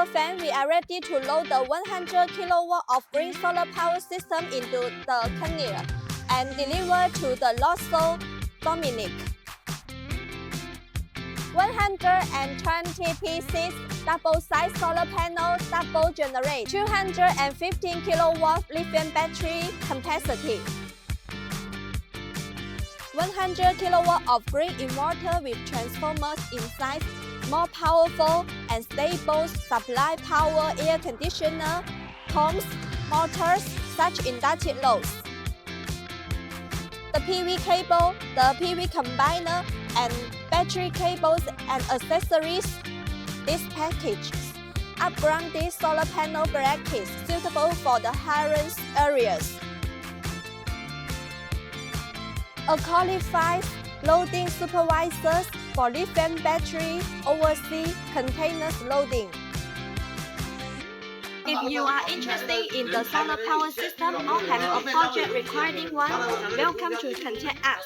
Hello friends, we are ready to load the 100 kW of green solar power system into the container and deliver to the Roseau Dominica. 120 pieces double-size solar panel double generate 215 kW lithium battery capacity. 100 kW of green inverter with transformers inside, more powerful and stable supply power air conditioner, pumps, motors, such inductive loads. The PV cable, the PV combiner, and battery cables and accessories. This package upgrade this solar panel brackets suitable for the high-range areas. A qualified loading supervisor for lithium battery oversee containers loading. If you are interested in the solar power system or have a project requiring one, welcome to contact us.